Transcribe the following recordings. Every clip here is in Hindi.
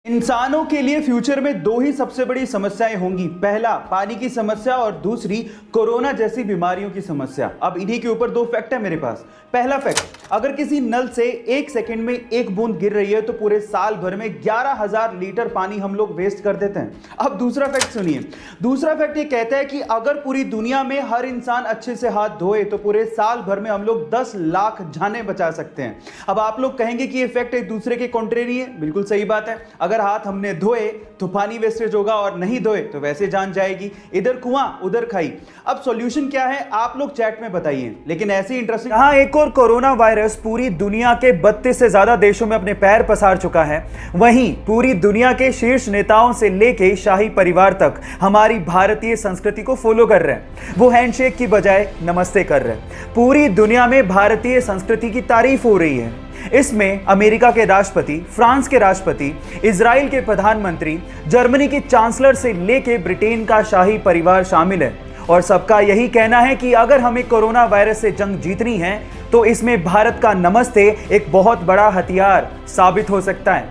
इंसानों के लिए फ्यूचर में दो ही सबसे बड़ी समस्याएं होंगी। पहला पानी की समस्या और दूसरी कोरोना जैसी बीमारियों की समस्या। अब इन्हीं के ऊपर दो फैक्ट है मेरे पास। पहला फैक्ट, अगर किसी नल से एक सेकंड में एक बूंद गिर रही है तो पूरे साल भर में 11,000 लीटर पानी हम लोग वेस्ट कर देते हैं। अब दूसरा फैक्ट सुनिए। दूसरा फैक्ट ये कहता है कि अगर पूरी दुनिया में हर इंसान अच्छे से हाथ धोए तो पूरे साल भर में हम लोग 10 लाख जानें बचा सकते हैं। अब आप लोग कहेंगे कि ये फैक्ट एक दूसरे के कॉन्ट्रेरी है। बिल्कुल सही बात है। अगर हाथ हमने धोए तो पानी वेस्टेज होगा और नहीं धोए तो वैसे जान जाएगी। इधर कुआं उधर खाई। अब सॉल्यूशन क्या है आप लोग चैट में बताइए। लेकिन ऐसी इंटरेस्टिंग, हाँ, एक और कोरोना वायरस पूरी दुनिया के 32 से ज्यादा देशों में अपने पैर पसार चुका है। वहीं पूरी दुनिया के शीर्ष नेताओं से लेके शाही परिवार तक हमारी भारतीय संस्कृति को फॉलो कर रहे हैं। वो हैंडशेक की बजाय नमस्ते कर रहे हैं। पूरी दुनिया में भारतीय संस्कृति की तारीफ हो रही है। इसमें अमेरिका के राष्ट्रपति, फ्रांस के राष्ट्रपति, इजराइल के प्रधानमंत्री, जर्मनी के चांसलर से लेके ब्रिटेन का शाही परिवार शामिल है। और सबका यही कहना है कि अगर हमें कोरोना वायरस से जंग जीतनी है तो इसमें भारत का नमस्ते एक बहुत बड़ा हथियार साबित हो सकता है।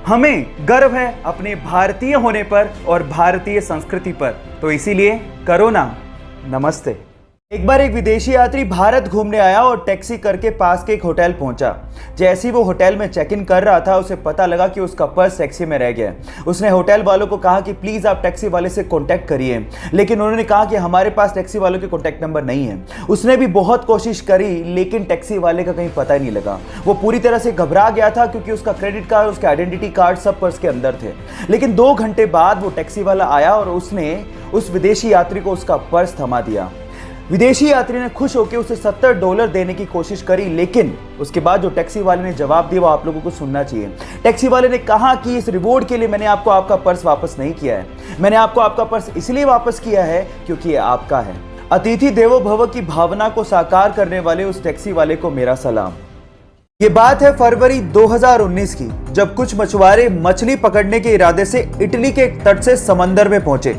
हमें गर्व है अपने भारतीय होने पर और भारतीय संस्कृति पर, तो इसीलिए कोरोना नमस्ते। एक बार एक विदेशी यात्री भारत घूमने आया और टैक्सी करके पास के एक होटल पहुंचा। जैसे ही वो होटल में चेक इन कर रहा था उसे पता लगा कि उसका पर्स टैक्सी में रह गया। उसने होटल वालों को कहा कि प्लीज आप टैक्सी वाले से कांटेक्ट करिए, लेकिन उन्होंने कहा कि हमारे पास टैक्सी वालों के कांटेक्ट नंबर नहीं है। उसने भी बहुत कोशिश करी लेकिन टैक्सी वाले का कहीं पता ही नहीं लगा। वो पूरी तरह से घबरा गया था क्योंकि उसका क्रेडिट कार्ड, उसके आइडेंटिटी कार्ड सब पर्स के अंदर थे। लेकिन 2 घंटे बाद वो टैक्सी वाला आया और उसने उस विदेशी यात्री को उसका पर्स थमा दिया। विदेशी यात्री ने खुश होकर उसे $70 देने की कोशिश करी, लेकिन उसके बाद जो टैक्सी वाले ने जवाब दिया वो आप लोगों को सुनना चाहिए। टैक्सी वाले ने कहा कि इस रिवॉर्ड के लिए मैंने आपको आपका पर्स वापस नहीं किया है। मैंने आपको आपका पर्स इसलिए वापस किया है क्योंकि ये आपका है। अतिथि देवो भव की भावना को साकार करने वाले उस टैक्सी वाले को मेरा सलाम। ये बात है फरवरी 2019 की, जब कुछ मछुआरे मछली पकड़ने के इरादे से इटली के तट से समंदर में पहुंचे।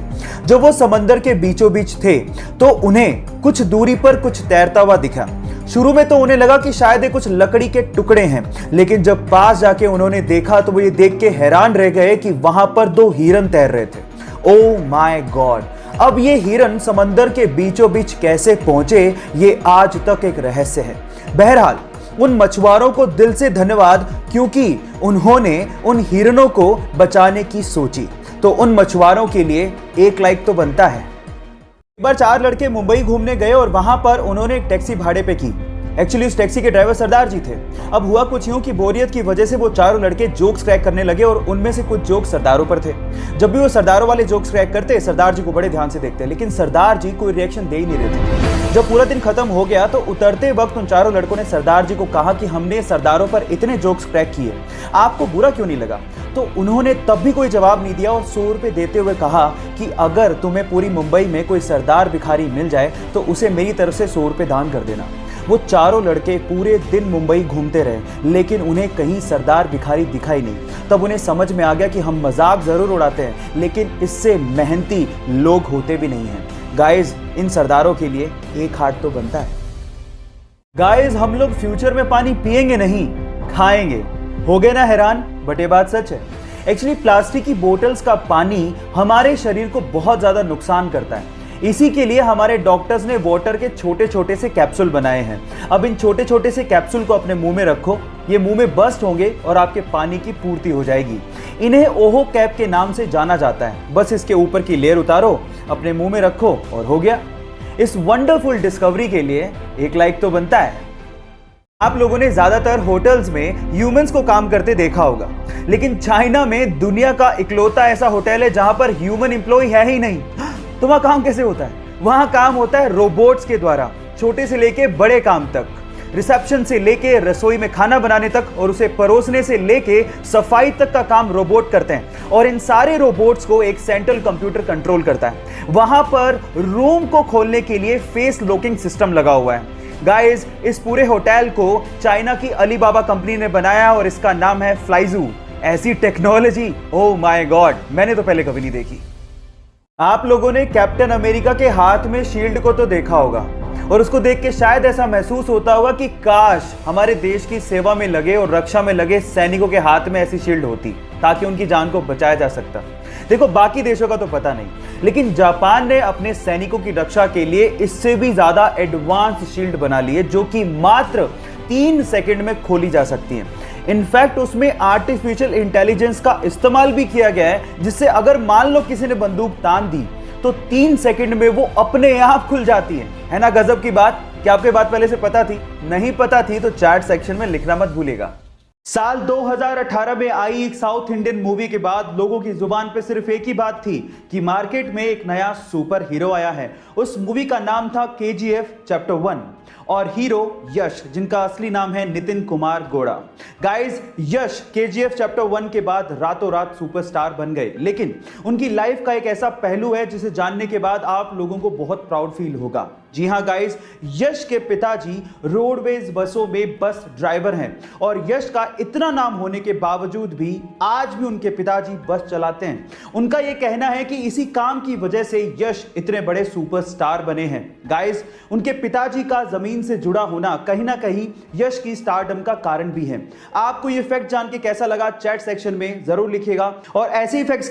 जब वो समंदर के बीचों बीच थे तो उन्हें कुछ दूरी पर कुछ तैरता हुआ दिखा। शुरू में तो उन्हें लगा कि शायद ये कुछ लकड़ी के टुकड़े हैं, लेकिन जब पास जाके उन्होंने देखा तो वो ये देख के हैरान रह गए कि वहां पर 2 हिरन तैर रहे थे। Oh my God! अब ये हिरन समंदर के बीचों बीच कैसे पहुंचे ये आज तक एक रहस्य है। बहरहाल उन मछुआरों को दिल से धन्यवाद, क्योंकि उन्होंने उन हिरणों को बचाने की सोची। तो उन मछुआरों के लिए एक लाइक तो बनता है। एक बार 4 लड़के मुंबई घूमने गए और वहां पर उन्होंने एक टैक्सी भाड़े पे की। एक्चुअली उस टैक्सी के ड्राइवर सरदार जी थे। अब हुआ कुछ यूं कि बोरियत की वजह से वो चारों लड़के जोक्स क्रैक करने लगे और उनमें से कुछ जोक्स सरदारों पर थे। जब भी वो सरदारों वाले जोक्स क्रैक करते सरदार जी को बड़े ध्यान से देखते, लेकिन सरदार जी कोई रिएक्शन दे ही नहीं रहे थे। जब पूरा दिन खत्म हो गया तो उतरते वक्त उन चारों लड़कों ने सरदार जी को कहा कि हमने सरदारों पर इतने जोक्स क्रैक किए, आपको बुरा क्यों नहीं लगा? तो उन्होंने तब भी कोई जवाब नहीं दिया और ₹100 देते हुए कहा कि अगर तुम्हें पूरी मुंबई में कोई सरदार भिखारी मिल जाए तो उसे मेरी तरफ से ₹100 दान कर देना। वो चारों लड़के पूरे दिन मुंबई घूमते रहे, लेकिन उन्हें कहीं सरदार भिखारी दिखाई नहीं। तब उन्हें समझ में आ गया कि हम मजाक जरूर उड़ाते हैं, लेकिन इससे मेहनती लोग होते भी नहीं हैं। गाइस, इन सरदारों के लिए एक हाथ तो बनता है। गाइस, हम लोग फ्यूचर में पानी पिएंगे नहीं, खाएंगे। हो गए ना हैरान? बट ये बात सच है। एक्चुअली प्लास्टिक की बोतल्स का पानी हमारे शरीर को बहुत ज्यादा नुकसान करता है। इसी के लिए हमारे डॉक्टर्स ने वाटर के छोटे छोटे से कैप्सूल बनाए हैं। अब इन छोटे छोटे से कैप्सूल को अपने मुंह में रखो, ये मुंह में बस्ट होंगे और आपके पानी की पूर्ति हो जाएगी। इन्हें ओहो कैप के नाम से जाना जाता है। बस इसके ऊपर की लेयर उतारो, अपने मुंह में रखो और हो गया। इस वंडरफुल डिस्कवरी के लिए एक लाइक तो बनता है। आप लोगों ने ज्यादातर होटल्स में ह्यूमंस को काम करते देखा होगा, लेकिन चाइना में दुनिया का इकलौता ऐसा होटल है जहां पर ह्यूमन एम्प्लॉय है ही नहीं। तो वहां काम कैसे होता है? वहां काम होता है रोबोट्स के द्वारा, छोटे से लेके बड़े काम तक। रिसेप्शन से लेके रसोई में खाना बनाने तक और उसे परोसने से लेके सफाई तक का काम रोबोट करते हैं। और इन सारे रोबोट्स को एक सेंट्रल कंप्यूटर कंट्रोल करता है। वहां पर रूम को खोलने के लिए फेस लॉकिंग सिस्टम लगा हुआ है। गाइस, इस पूरे होटल को चाइना की अलीबाबा कंपनी ने बनाया और इसका नाम है फ्लाइजू। ऐसी टेक्नोलॉजी, ओह माय गॉड, मैंने तो पहले कभी नहीं देखी। आप लोगों ने कैप्टन अमेरिका के हाथ में शील्ड को तो देखा होगा। और उसको देख के शायद ऐसा महसूस होता होगा कि काश हमारे देश की सेवा में लगे और रक्षा में लगे सैनिकों के हाथ में ऐसी शील्ड होती ताकि उनकी जान को बचाया जा सकता। देखो, बाकी देशों का तो पता नहीं, लेकिन जापान ने अपने सैनिकों की रक्षा के लिए इससे भी ज्यादा एडवांस शील्ड बना ली है, जो कि मात्र 3 सेकंड में खोली जा सकती है। इनफैक्ट उसमें आर्टिफिशियल इंटेलिजेंस का इस्तेमाल भी किया गया है, जिससे अगर मान लो किसी ने बंदूक तान दी तो 3 सेकंड में वो अपने आप खुल जाती है ना गजब की बात। क्या आपको बात पहले से पता थी? नहीं पता थी तो चैट सेक्शन में लिखना मत भूलिएगा। साल 2018 में आई एक साउथ इंडियन मूवी के बाद लोगों की जुबान पे सिर्फ एक ही बात थी कि मार्केट में एक नया सुपर हीरो आया है। उस मूवी का नाम था KGF चैप्टर 1 और हीरो यश, जिनका असली नाम है नितिन कुमार गौड़ा। गाइस, यश KGF चैप्टर 1 के बाद रातों रात सुपरस्टार बन गए, लेकिन उनकी लाइफ का एक ऐसा पहलू है जिसे जानने के बाद आप लोगों को बहुत प्राउड फील होगा। जी हां गाइस, यश के पिताजी रोडवेज बसों में बस ड्राइवर हैं और यश का इतना नाम होने के बावजूद भी आज भी उनके पिताजी बस चलाते हैं। उनका यह कहना है कि इसी काम की वजह से यश इतने बड़े सुपरस्टार बने हैं। गाइस, उनके पिताजी का जमीन से जुड़ा होना कहीं ना कहीं यश की स्टारडम का कारण भी है। आपको यह फैक्ट जान के कैसा लगा? चैट सेक्शन में जरूर लिखिएगा और ऐसे ही फैक्ट्स